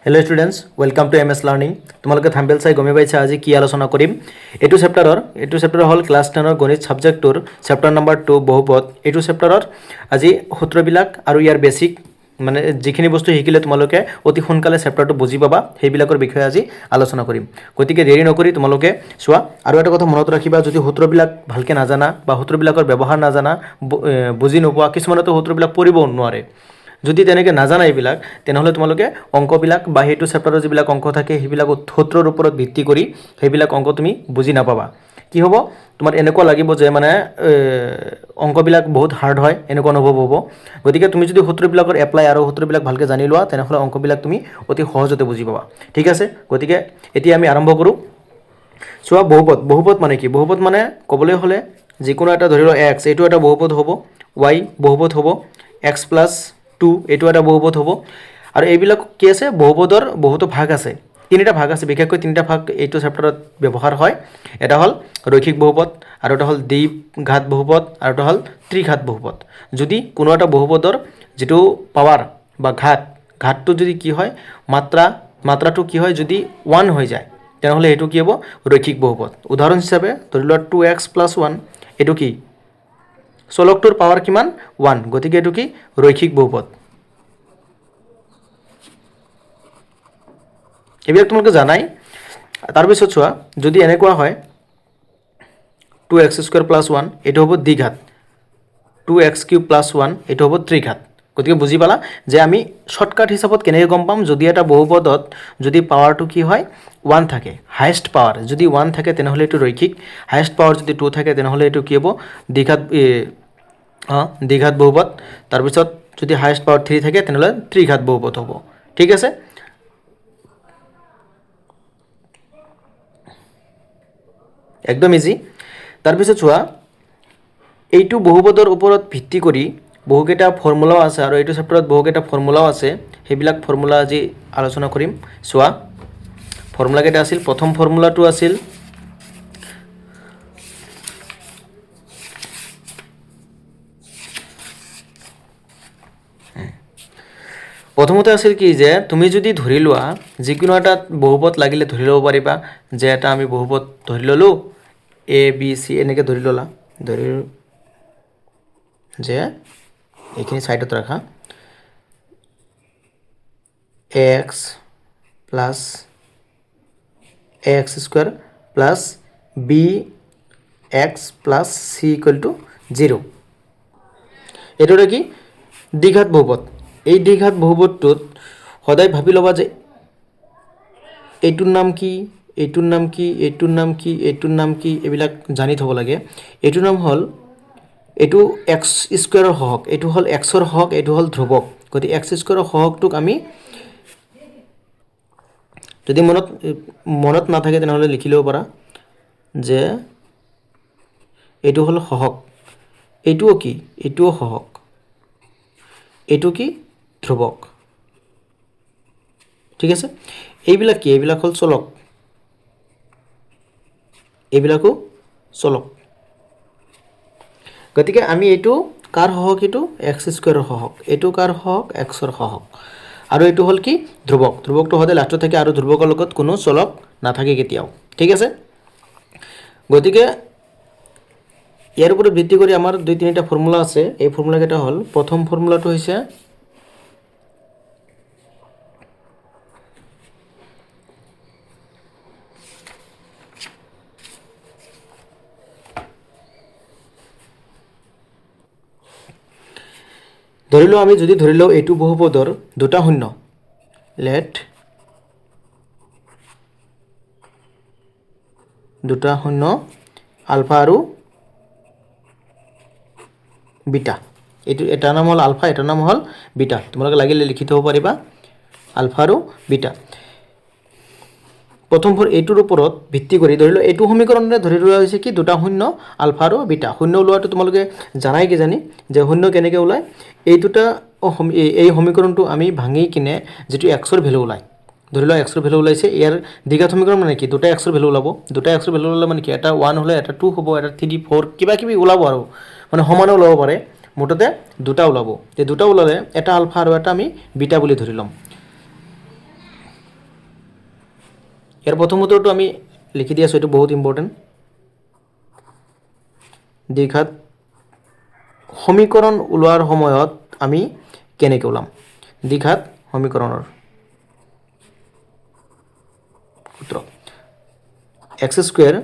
Hello' students, welcome to MS learning. তোমালোকে thumbnail চাই গমে পাইছা আজি কি আলোচনা কৰিম। এইটো চেপ্টাৰৰ হ'ল ক্লাছ 10ৰ গণিত ছাবজেক্টটোৰ চেপ্টাৰ নম্বৰ 2 বহুপদ। এইটো চেপ্টাৰৰ আজি সূত্ৰবিলাক আৰু ইয়াৰ বেছিক মানে যিখিনি বস্তু শিকিলে তোমালোকে অতি সোনকালে চেপ্টাৰটো বুজি পাবা, সেইবিলাকৰ বিষয়ে আজি আলোচনা কৰিম। গতিকে দেৰি নকৰি তোমালোকে চোৱা। আৰু এটা কথা মনত ৰাখিবা, যদি সূত্ৰবিলাক ভালকৈ নাজানা বা সূত্ৰবিলাকৰ ব্যৱহাৰ নাজানা, বুজি নোপোৱা, কিছুমানতো সূত্ৰবিলাক পঢ়িবও নোৱাৰে। যদি তেনেকৈ নাজানা এইবিলাক, তেনেহ'লে তোমালোকে অংকবিলাক বা সেইটো চেপ্টাৰৰ যিবিলাক অংক থাকে সেইবিলাক সূত্ৰৰ ওপৰত ভিত্তি কৰি সেইবিলাক অংক তুমি বুজি নাপাবা। কি হ'ব, তোমাৰ এনেকুৱা লাগিব যে মানে অংকবিলাক বহুত হাৰ্ড হয়, এনেকুৱা অনুভৱ হ'ব। গতিকে তুমি যদি সূত্ৰবিলাকৰ এপ্লাই আৰু সূত্ৰবিলাক ভালকৈ জানি লোৱা, তেনেহ'লে অংকবিলাক তুমি অতি সহজতে বুজি পাবা। ঠিক আছে, গতিকে এতিয়া আমি আৰম্ভ কৰোঁ। চোৱা, বহুপদ মানে কি? বহুপদ মানে ক'বলৈ হ'লে যিকোনো এটা ধৰি লোৱা এক্স, এইটো এটা বহুপদ হ'ব। ৱাই বহুপদ হ'ব। x+2 এইটো এটা বহুপদ হ'ব। আৰু এইবিলাক কি আছে, বহুপদৰ বহুতো ভাগ আছে, তিনিটা ভাগ আছে, বিশেষকৈ তিনিটা ভাগ এইটো চেপ্টাৰত ব্যৱহাৰ হয়। এটা হ'ল ৰৈখিক বহুপদ, আৰু এটা হ'ল দ্বিঘাত বহুপদ, আৰু এটা হ'ল ত্ৰিঘাত বহুপদ। যদি কোনো এটা বহুপদৰ যিটো পাৱাৰ বা ঘাতটো যদি কি হয়, মাত্ৰাটো কি হয়, যদি 1 হৈ যায়, তেনেহ'লে এইটো কি হ'ব, ৰৈখিক বহুপদ। উদাহৰণ হিচাপে ধৰি লোৱা 2x+1, এইটো কি, চলকটোৰ পাৱাৰ কিমান, 1, গতিকে এইটো কি, ৰৈখিক বহুপদ। এইবিলাক তোমালোকে জানাই। তাৰপিছত চোৱা, যদি এনেকুৱা হয় 2x² + 1, এইটো হ'ব দ্বিঘাত। 2x³ + 1, এইটো হ'ব ত্ৰিঘাত। গতিকে বুজি পালা যে আমি শ্বৰ্টকাট হিচাপত কেনেকৈ গম পাম, যদি এটা বহুপদত যদি পাৱাৰটো কি হয়, 1 থাকে, হায়েষ্ট পাৱাৰ যদি 1 থাকে, তেনেহ'লে এইটো ৰৈখিক। হায়েষ্ট পাৱাৰ যদি 2 থাকে, তেনেহ'লে এইটো কি হ'ব, দ্বিঘাত বহুপদ। তাৰপিছত যদি হায়েষ্ট পাৱাৰ 3 থাকে, তেনেহ'লে ত্ৰিঘাত বহুপদ হ'ব। ঠিক আছে, একদম ইজি। তাৰপিছত চোৱা, এইটো বহুপদৰ ওপৰত ভিত্তি কৰি বহুকেইটা ফৰ্মুলাও আছে, আৰু এইটো চেপ্টাৰত বহুকেইটা ফৰ্মুলাও আছে। সেইবিলাক ফৰ্মুলা আজি আলোচনা কৰিম। চোৱা, ফৰ্মুলাকেইটা আছিল, প্ৰথম ফৰ্মুলাটো আছিল প্ৰথমতে আছিল কি, যে তুমি যদি ধৰি লোৱা যিকোনো এটা বহুপদ লাগিলে ধৰি ল'ব পাৰিবা, যে এটা আমি বহুপদ ধৰি ল'লোঁ ABC, এনেকৈ ধৰি ল'লা, যে এইখিনি ছাইডত ৰাখা, x + ax² + bx + c = 0। এইটো কি, দ্বিঘাত বহুপদ। এই দ্বিঘাত বহুপদটোত সদায় ভাবি ল'বা যে এইটোৰ নাম কি, এইটোৰ নাম কি, এইটোৰ নাম কি, এইটোৰ নাম কি, এইবিলাক জানি থ'ব লাগে। এইটোৰ নাম হ'ল, এইটো x² সহগ, এইটো হ'ল x-ৰ সহগ, এইটো হ'ল ধ্ৰুৱক। গতিকে x² সহগটোক আমি যদি মনত নাথাকে, তেনেহ'লে লিখি ল'ব পাৰা যে এইটো হ'ল সহগ, এইটোও কি, এইটোও সহগ, এইটো কি, ধ্ৰুৱক। ঠিক আছে, এইবিলাক কি, এইবিলাক হ'ল চলক, এইবিলাকো চলক। গতিকে আমি এইটো কাৰ সহগ, এইটো x² সহগ, এইটো কাৰ সহগ, x-ৰ সহগ, আৰু এইটো হ'ল কি, ধ্ৰুৱক। ধ্ৰুৱকটো সদায় লাষ্টত থাকে, আৰু ধ্ৰুৱকৰ লগত কোনো চলক নাথাকে কেতিয়াও। ঠিক আছে, গতিকে ইয়াৰ ওপৰত ভিত্তি কৰি আমাৰ 2-3টা ফৰ্মুলা আছে। এই ফৰ্মুলাকেইটা হ'ল, প্ৰথম ফৰ্মুলাটো হৈছে ধৰি লওঁ, আমি যদি ধৰি লওঁ এইটো বহুপদৰ দুটা শূন্য, লেট দুটা শূন্য আলফা আৰু বিটা। এইটো এটা নাম হ'ল আলফা, এটাৰ নাম হ'ল বিটা। তোমালোকে লাগিলে লিখি থ'ব পাৰিবা, আলফা আৰু বিটা। প্ৰথম এইটোৰ ওপৰত ভিত্তি কৰি ধৰি লওঁ এইটো সমীকৰণে ধৰি লোৱা হৈছে কি, দুটা শূন্য আলফা আৰু বিটা। শূন্য ওলোৱাটো তোমালোকে জানাই কিজানি, যে শূন্য কেনেকৈ ওলায়। এই সমীকৰণটো আমি ভাঙি কিনে যিটো x-ৰ ভেলু ওলায়, ধৰি লোৱা x-ৰ ভেলু ওলাইছে, ইয়াৰ দ্বিঘাত সমীকৰণ মানে কি, দুটা x-ৰ ভেলু ওলাব। দুটা x-ৰ ভেলু ওলালে মানে কি, এটা 1 হ'লে এটা 2 হ'ব, এটা 3, 4 কিবা কিবি ওলাব, আৰু মানে সমানে ওলাব পাৰে। মুঠতে দুটা ওলাব। এই দুটা ওলালে এটা আলফা আৰু এটা আমি বিটা বুলি ধৰি ল'ম। ইয়াৰ প্ৰথম সূত্ৰটো আমি লিখি দি আছোঁ, এইটো বহুত ইম্পৰ্টেণ্ট। দ্বিঘাত সমীকৰণ ওলোৱাৰ সময়ত আমি কেনেকৈ ওলাম? দ্বিঘাত সমীকৰণৰ সূত্ৰ x square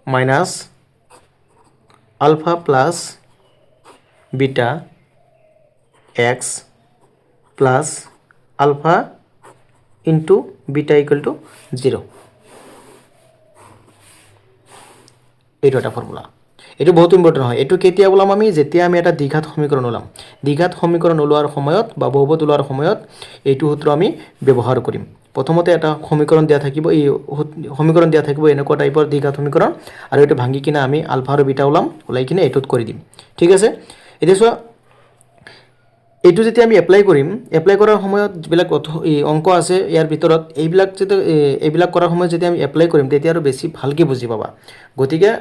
minus alpha plus beta x plus alpha into beta equal to 0। এইটো এটা ফৰ্মুলা। এইটো বহুত ইম্পৰ্টেণ্ট হয়। এইটো কেতিয়া ওলাম আমি? যেতিয়া আমি এটা দ্বিঘাত সমীকৰণ ওলাম। দ্বিঘাত সমীকৰণ ওলোৱাৰ সময়ত বা বহুপদ ওলোৱাৰ সময়ত এইটো সূত্ৰ আমি ব্যৱহাৰ কৰিম। প্ৰথমতে এটা সমীকৰণ দিয়া থাকিব, এই সমীকৰণ দিয়া থাকিব এনেকুৱা টাইপৰ দ্বিঘাত সমীকৰণ, আৰু এইটো ভাঙি কিনে আমি আলফা আৰু বিটা ওলাই কিনে এইটোত কৰি দিম। ঠিক আছে, এতিয়া চোৱা, এইটো যেতিয়া আমি এপ্লাই কৰিম, এপ্লাই কৰাৰ সময়ত যিবিলাক অংক আছে ইয়াৰ ভিতৰত এইবিলাক কৰাৰ সময়ত যেতিয়া আমি এপ্লাই কৰিম তেতিয়া আৰু বেছি ভালকৈ বুজি পাবা। গতিকে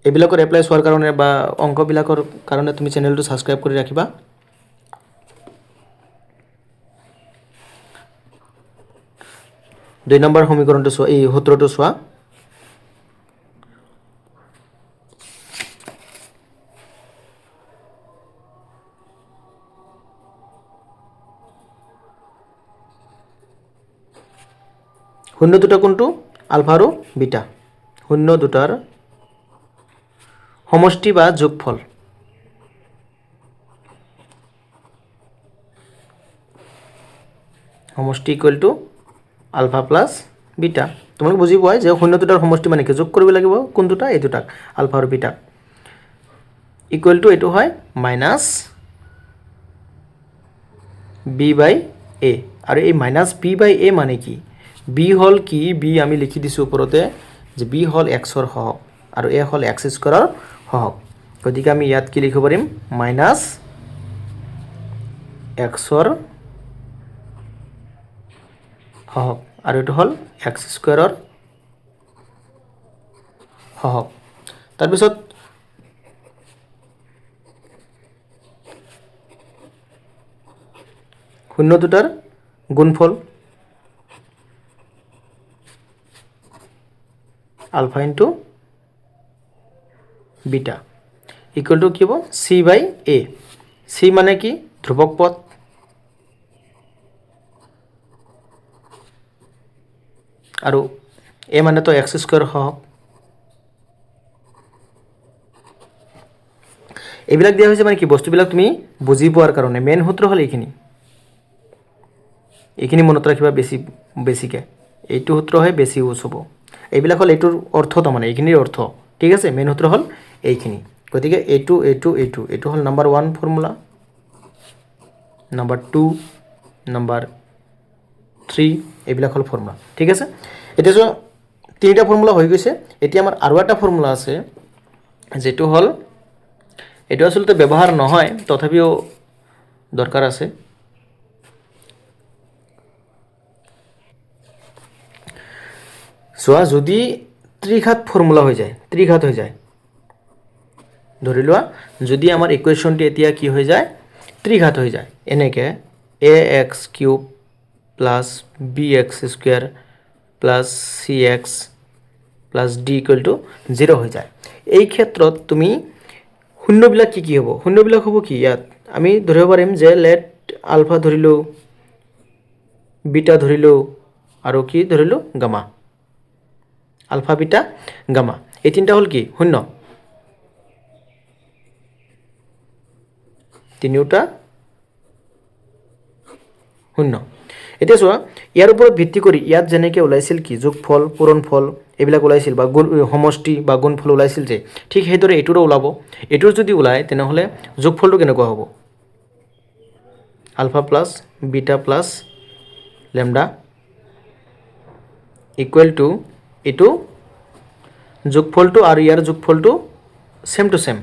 এইবিলাকৰ এপ্লাই চোৱাৰ কাৰণে বা অংকবিলাকৰ কাৰণে তুমি চেনেলটো ছাবস্ক্ৰাইব কৰি ৰাখিবা। দুই নম্বৰ সমীকৰণটো চোৱা, এই সূত্ৰটো চোৱা। শূন্য দুটা কোনটো? আলফা আৰু বিটা। শূন্য দুটাৰ সমষ্টি বা যোগফল। সমষ্টি equal to alpha plus beta. তোমালোকে বুজি পোৱা যে শূন্য দুটাৰ সমষ্টি মানে কি? যোগ কৰিব লাগিব কোন দুটা? এই দুটাক, আলফা আৰু বিটা। ইকুৱেল টু এইটো হয় মাইনাছ বি বাই এ। আৰু এই মাইনাছ বি বাই এ মানে কি? বি হ'ল কি? বি আমি লিখি দিছোঁ ওপৰতে যে বি হ'ল এক্সৰ সহগ আৰু এ হ'ল এক্স স্কুৱাৰৰ সহগ। গতিকে আমি ইয়াত কি লিখিব পাৰিম? মাইনাছ এক্সৰ সহগ আৰু এইটো হ'ল এক্স স্কুৱাৰৰ সহগ। তাৰপিছত শূন্য দুটাৰ গুণফল alpha into beta equal to কি হ'ব? চি বাই এ। চি মানে কি? ধ্ৰুৱক পদ। আৰু এ মানেতো এক্স স্কুৱাৰ সহগ। এইবিলাক দিয়া হৈছে মানে কি? বস্তুবিলাক তুমি বুজি পোৱাৰ কাৰণে। মেইন সূত্ৰ হ'ল এইখিনি মনত ৰাখিবা বেছিকৈ। এইটো সূত্ৰ হয় বেছি ইউজ হ'ব। এইবিলাক হ'ল এইটোৰ অৰ্থ, তাৰমানে এইখিনিৰ অৰ্থ। ঠিক আছে, মেইন সূত্ৰ হ'ল এইখিনি। গতিকে এইটো হ'ল নাম্বাৰ 1 ফৰ্মুলা, নাম্বাৰ 2, নাম্বাৰ 3, এইবিলাক হ'ল ফৰ্মুলা। ঠিক আছে, এতিয়া চোৱা, তিনিটা ফৰ্মুলা হৈ গৈছে। এতিয়া আমাৰ আৰু এটা ফৰ্মুলা আছে, যিটো হ'ল, এইটো আচলতে ব্যৱহাৰ নহয়, তথাপিও দৰকাৰ আছে। চোৱা, যদি ত্ৰিঘাত ফৰ্মুলা হৈ যায়, ত্ৰিঘাত হৈ যায়, ধৰি লোৱা যদি আমাৰ ইকুৱেশ্যনটো এতিয়া কি হৈ যায়? ত্ৰিঘাত হৈ যায়। এনেকৈ a x cube plus b x square plus c x plus d equal to 0 হৈ যায়। এই ক্ষেত্ৰত তুমি শূন্যবিলাক কি হ'ব? শূন্যবিলাক হ'ব কি? ইয়াত আমি ধৰিব পাৰিম যে লেট আলফা ধৰিলোঁ, বিটা ধৰিলোঁ, আৰু কি ধৰিলোঁ? গামা। আলফা, বিটা, গামা, এই তিনিটা হ'ল কি? শূন্য। তিনিওটা শূন্য। এতিয়া চোৱা, ইয়াৰ ওপৰত ভিত্তি কৰি ইয়াত যেনেকৈ ওলাইছিল কি? যোগফল, পূৰণফল এইবিলাক ওলাইছিল, বা সমষ্টি বা গুণফল ওলাইছিল যে, ঠিক সেইদৰে এইটোৰো ওলাব। এইটোৰ যদি ওলায় তেনেহ'লে যোগফলটো কেনেকুৱা হ'ব? Alpha plus beta plus lambda equal to এইটো যোগফলটো আৰু ইয়াৰ যোগফলটো ছেম টু ছেম।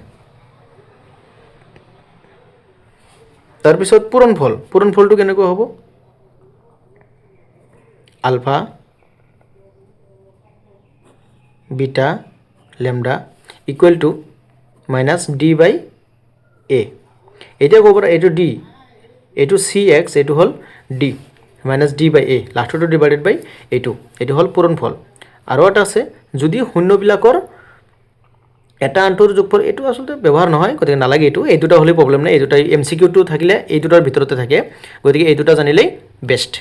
তাৰপিছত পূৰণফলটো কেনেকুৱা হ'ব? Alpha beta lambda equal to minus d by a. এতিয়া ক'ব পাৰা এইটো ডি, এইটো চি এক্স, এইটো হ'ল D. Minus d by A লাষ্টটো divided বাই এইটো হ'ল পূৰণফল আৰু এটা আছে যদি শূন্যবিলাকৰ এটা আনটোৰ যোগফল এইটো আচলতে ব্যৱহাৰ নহয় গতিকে নালাগে এই দুটা হ'লে প্ৰব্লেম নাই এই দুটা MCQ থাকিলে এই দুটাৰ ভিতৰতে থাকে গতিকে এই দুটা জানিলেই বেষ্ট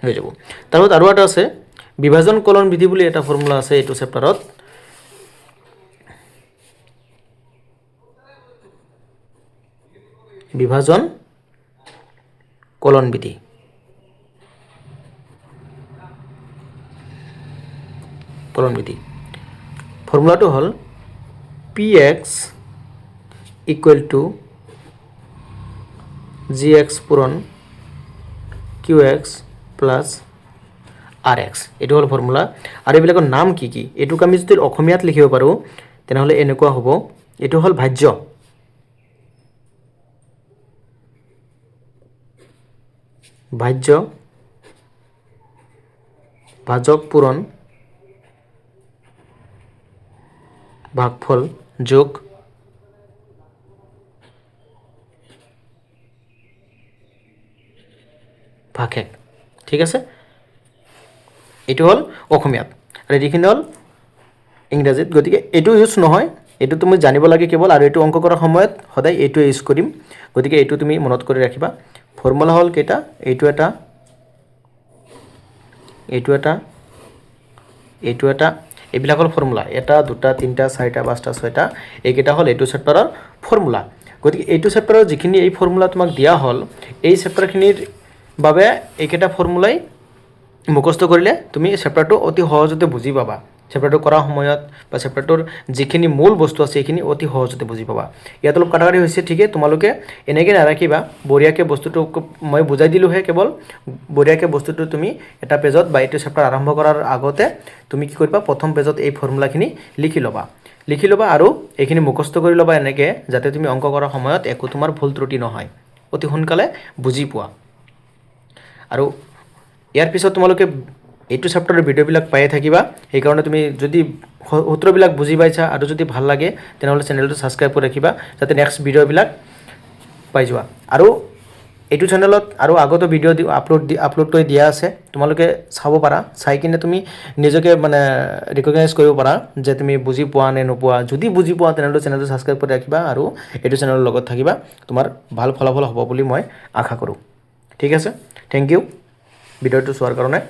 হৈ যাব তাৰপিছত আৰু এটা আছে বিভাজন কলন বিধি বুলি এটা ফৰ্মুলা আছে এইটো চেপ্টাৰত বিভাজন কলন বিধি ফৰ্মুলাটো হ'ল px equal to gx পূৰণ qx plus rx এইটো হ'ল ফৰ্মুলা আৰু এইবিলাকৰ নাম কি কি এইটোক আমি যদি অসমীয়াত লিখিব পাৰোঁ তেনেহ'লে এনেকুৱা হ'ব এইটো হ'ল ভাজ্য ভাজক পূৰণ ভাগফল যোগ ভাগশেষ ঠিক আছে এইটো হ'ল অসমীয়াত আৰু যিখিনি হ'ল ইংৰাজীত গতিকে এইটো ইউজ নহয় এইটো তুমি জানিব লাগে কেৱল আৰু এইটো অংক কৰাৰ সময়ত সদায় এইটো ইউজ কৰিম গতিকে এইটো তুমি মনত কৰি ৰাখিবা ফৰ্মুলা হ'ল কেইটা এইটো এটা এইবিলাক হ'ল ফৰ্মুলা এটা দুটা তিনিটা চাৰিটা পাঁচটা ছয়টা এইকেইটা হ'ল এইটো চেপ্টাৰৰ ফৰ্মুলা গতিকে এইটো চেপ্টাৰৰ যিখিনি এই ফৰ্মুলা তোমাক দিয়া হ'ল এই চেপ্টাৰখিনিৰ বাবে এইকেইটা ফৰ্মুলাই মুখস্থ কৰিলে তুমি চেপ্টাৰটো অতি সহজতে বুজি পাবা চেপ্টাৰটো কৰাৰ সময়ত বা চেপ্টাৰটোৰ যিখিনি মূল বস্তু আছে সেইখিনি অতি সহজতে বুজি পাবা ইয়াত অলপ কাটাকাটি হৈছে ঠিকে তোমালোকে এনেকৈ নাৰাখিবা বঢ়িয়াকৈ বস্তুটো মই বুজাই দিলোঁহে কেৱল বঢ়িয়াকৈ বস্তুটো তুমি এটা পেজত বা এইটো চেপ্টাৰ আৰম্ভ কৰাৰ আগতে তুমি কি কৰিবা প্ৰথম পেজত এই ফৰ্মুলাখিনি লিখি ল'বা আৰু এইখিনি মুখস্থ কৰি ল'বা এনেকৈ যাতে তুমি অংক কৰাৰ সময়ত একো তোমাৰ ভুল ত্ৰুটি নহয় অতি সোনকালে বুজি পোৱা আৰু ইয়াৰ পিছত তোমালোকে এইটো চেপ্টাৰৰ ভিডিঅ'বিলাক পায়ে থাকিবা সেইকাৰণে তুমি যদি সূত্ৰবিলাক বুজি পাইছা আৰু যদি ভাল লাগে তেনেহ'লে চেনেলটো ছাবস্ক্ৰাইব কৰি ৰাখিবা যাতে নেক্সট ভিডিঅ'বিলাক পাই যোৱা আৰু এইটো চেনেলত আৰু আগতো ভিডিঅ' আপলোড কৰি দিয়া আছে তোমালোকে চাব পাৰা চাই কিনে তুমি নিজকে মানে ৰিকগনাইজ কৰিব পাৰা যে তুমি বুজি পোৱা নে নোপোৱা যদি বুজি পোৱা তেনেহ'লে চেনেলটো ছাবস্ক্ৰাইব কৰি ৰাখিবা আৰু এইটো চেনেলৰ লগত থাকিবা তোমাৰ ভাল ফলাফল হ'ব বুলি মই আশা কৰোঁ ঠিক আছে থেংক ইউ ভিডিঅ'টো চোৱাৰ কাৰণে